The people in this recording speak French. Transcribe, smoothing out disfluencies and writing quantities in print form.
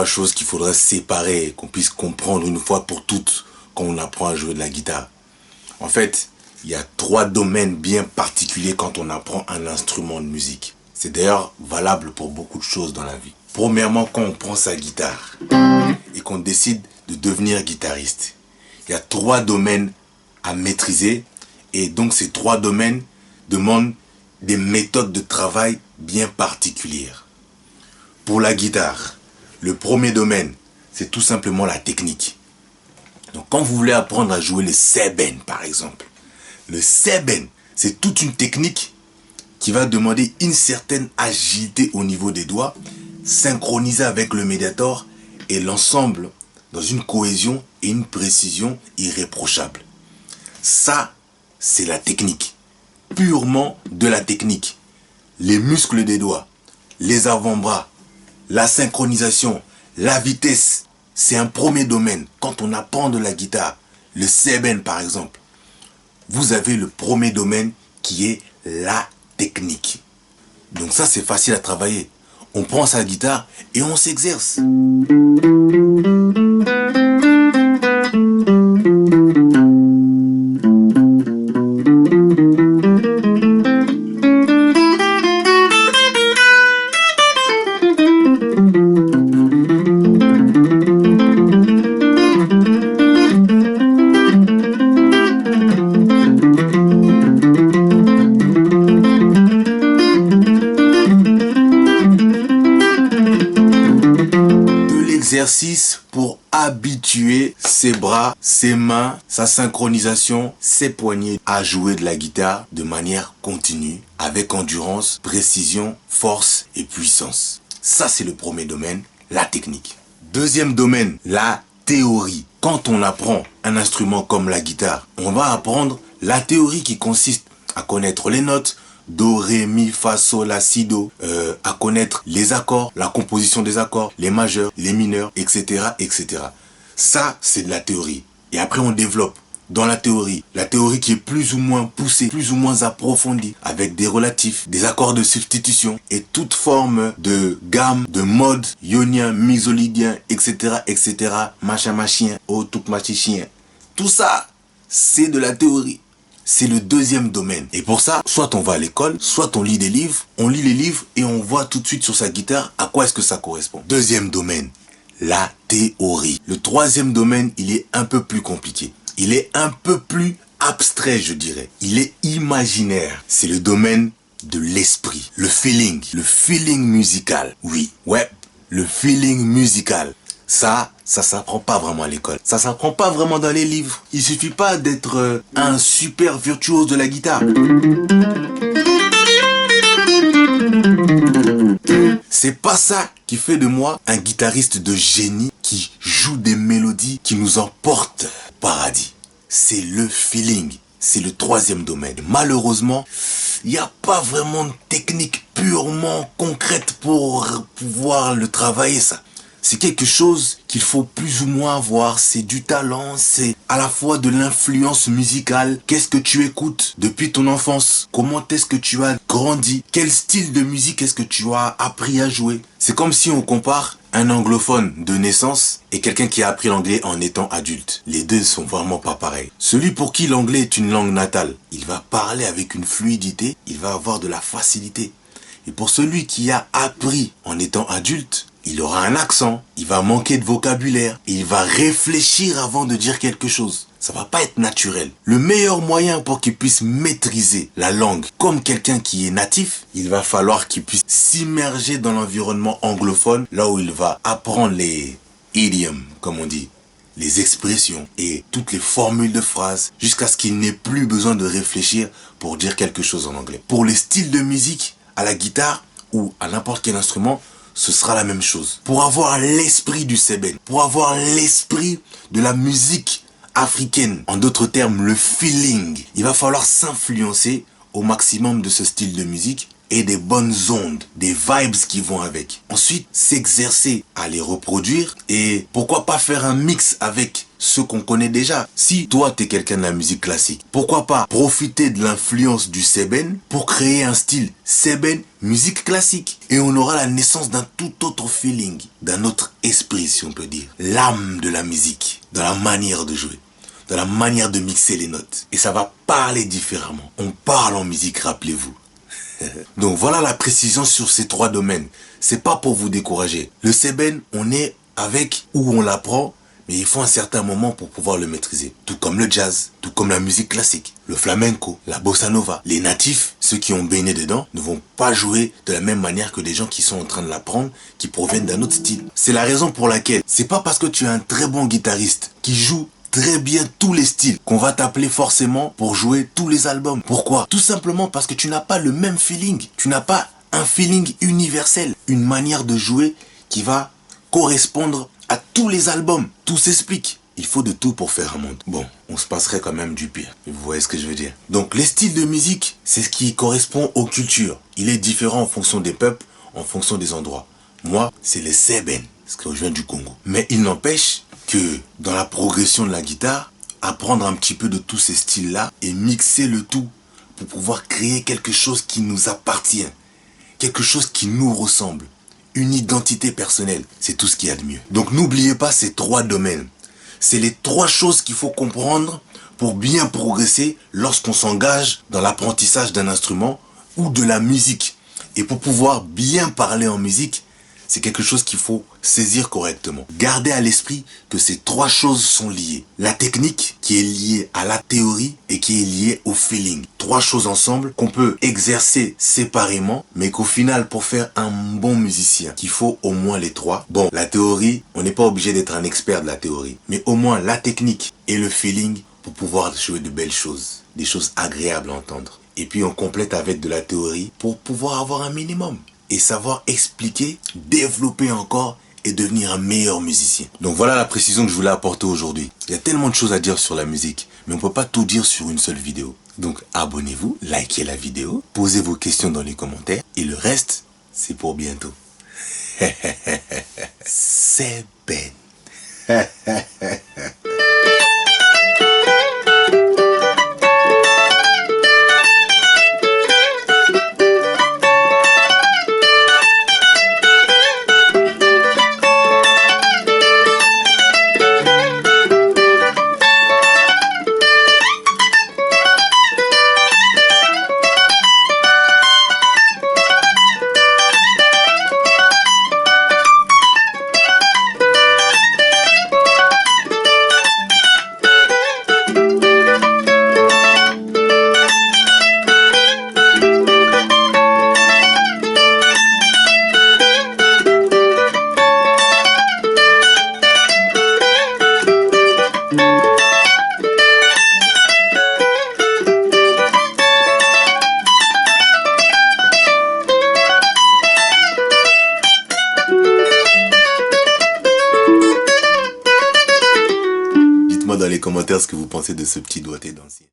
trois choses qu'il faudrait séparer, qu'on puisse comprendre une fois pour toutes quand on apprend à jouer de la guitare. En fait, il y a trois domaines bien particuliers quand on apprend un instrument de musique. C'est d'ailleurs valable pour beaucoup de choses dans la vie. Premièrement, quand on prend sa guitare et qu'on décide de devenir guitariste, il y a trois domaines à maîtriser et donc ces trois domaines demandent des méthodes de travail bien particulières. Pour la guitare, le premier domaine, c'est tout simplement la technique. Donc quand vous voulez apprendre à jouer le seben par exemple, le seben, c'est toute une technique qui va demander une certaine agilité au niveau des doigts, synchronisée avec le médiator et l'ensemble dans une cohésion et une précision irréprochable. Ça, c'est la technique, purement de la technique. Les muscles des doigts, les avant-bras, la synchronisation, la vitesse, c'est un premier domaine. Quand on apprend de la guitare, le seben par exemple, vous avez le premier domaine qui est la technique. Donc ça, c'est facile à travailler. On prend sa guitare et on s'exerce. Exercice pour habituer ses bras, ses mains, sa synchronisation, ses poignets à jouer de la guitare de manière continue, avec endurance, précision, force et puissance. Ça, c'est le premier domaine, la technique. Deuxième domaine, la théorie. Quand on apprend un instrument comme la guitare, on va apprendre la théorie qui consiste à connaître les notes, do, ré, mi, fa, sol, la, si, do, à connaître les accords, la composition des accords, les majeurs, les mineurs, etc., etc. Ça, c'est de la théorie. Et après, on développe dans la théorie qui est plus ou moins poussée, plus ou moins approfondie, avec des relatifs, des accords de substitution et toute forme de gamme, de mode, ionien, misolydien, etc., etc., machin, machin, oh, tout machichien. Tout ça, c'est de la théorie. C'est le deuxième domaine. Et pour ça, soit on va à l'école, soit on lit des livres. On lit les livres et on voit tout de suite sur sa guitare à quoi est-ce que ça correspond. Deuxième domaine, la théorie. Le troisième domaine, il est un peu plus compliqué. Il est un peu plus abstrait, je dirais. Il est imaginaire. C'est le domaine de l'esprit. Le feeling musical. Oui, ouais, le feeling musical. Ça s'apprend pas vraiment à l'école. Ça s'apprend pas vraiment dans les livres. Il suffit pas d'être un super virtuose de la guitare. C'est pas ça qui fait de moi un guitariste de génie qui joue des mélodies qui nous emportent au paradis. C'est le feeling. C'est le troisième domaine. Malheureusement, il n'y a pas vraiment de technique purement concrète pour pouvoir le travailler, ça. C'est quelque chose qu'il faut plus ou moins avoir, c'est du talent, c'est à la fois de l'influence musicale. Qu'est-ce que tu écoutes depuis ton enfance? Comment est-ce que tu as grandi? Quel style de musique est-ce que tu as appris à jouer? C'est comme si on compare un anglophone de naissance et quelqu'un qui a appris l'anglais en étant adulte. Les deux sont vraiment pas pareils. Celui pour qui l'anglais est une langue natale, il va parler avec une fluidité, il va avoir de la facilité. Et pour celui qui a appris en étant adulte, il aura un accent, il va manquer de vocabulaire, il va réfléchir avant de dire quelque chose. Ça va pas être naturel. Le meilleur moyen pour qu'il puisse maîtriser la langue comme quelqu'un qui est natif, il va falloir qu'il puisse s'immerger dans l'environnement anglophone, là où il va apprendre les idioms, comme on dit, les expressions et toutes les formules de phrases, jusqu'à ce qu'il n'ait plus besoin de réfléchir pour dire quelque chose en anglais. Pour les styles de musique, à la guitare ou à n'importe quel instrument, ce sera la même chose. Pour avoir l'esprit du seben, pour avoir l'esprit de la musique africaine, en d'autres termes, le feeling, il va falloir s'influencer au maximum de ce style de musique et des bonnes ondes, des vibes qui vont avec. Ensuite, s'exercer à les reproduire et pourquoi pas faire un mix avec ce qu'on connaît déjà. Si toi, tu es quelqu'un de la musique classique, pourquoi pas profiter de l'influence du seben pour créer un style seben musique classique. Et on aura la naissance d'un tout autre feeling, d'un autre esprit, si on peut dire. L'âme de la musique, dans la manière de jouer, dans la manière de mixer les notes. Et ça va parler différemment. On parle en musique, rappelez-vous. Donc voilà la précision sur ces 3 domaines. C'est pas pour vous décourager. Le seben, on est avec où on l'apprend, mais il faut un certain moment pour pouvoir le maîtriser. Tout comme le jazz, tout comme la musique classique, le flamenco, la bossa nova. Les natifs, ceux qui ont baigné dedans, ne vont pas jouer de la même manière que des gens qui sont en train de l'apprendre, qui proviennent d'un autre style. C'est la raison pour laquelle, c'est pas parce que tu es un très bon guitariste qui joue très bien tous les styles qu'on va t'appeler forcément pour jouer tous les albums. Pourquoi? Tout simplement parce que tu n'as pas le même feeling. Tu n'as pas un feeling universel, une manière de jouer qui va correspondre à tous les albums. Tout s'explique. Il faut de tout pour faire un monde. Bon, on se passerait quand même du pire. Vous voyez ce que je veux dire? Donc les styles de musique, c'est ce qui correspond aux cultures. Il est différent en fonction des peuples, en fonction des endroits. Moi, c'est le seben, parce que je viens du Congo. Mais il n'empêche que dans la progression de la guitare, apprendre un petit peu de tous ces styles-là et mixer le tout pour pouvoir créer quelque chose qui nous appartient, quelque chose qui nous ressemble, une identité personnelle, c'est tout ce qu'il y a de mieux. Donc n'oubliez pas ces 3 domaines. C'est les 3 choses qu'il faut comprendre pour bien progresser lorsqu'on s'engage dans l'apprentissage d'un instrument ou de la musique. Et pour pouvoir bien parler en musique, c'est quelque chose qu'il faut saisir correctement. Gardez à l'esprit que ces 3 choses sont liées. La technique qui est liée à la théorie et qui est liée au feeling. 3 choses ensemble qu'on peut exercer séparément, mais qu'au final, pour faire un bon musicien, qu'il faut au moins les 3. Bon, la théorie, on n'est pas obligé d'être un expert de la théorie, mais au moins la technique et le feeling pour pouvoir jouer de belles choses, des choses agréables à entendre. Et puis on complète avec de la théorie pour pouvoir avoir un minimum. Et savoir expliquer, développer encore et devenir un meilleur musicien. Donc voilà la précision que je voulais apporter aujourd'hui. Il y a tellement de choses à dire sur la musique, mais on ne peut pas tout dire sur une seule vidéo. Donc abonnez-vous, likez la vidéo, posez vos questions dans les commentaires et le reste, c'est pour bientôt. C'est Ben. Dans les commentaires ce que vous pensez de ce petit doigté dansé.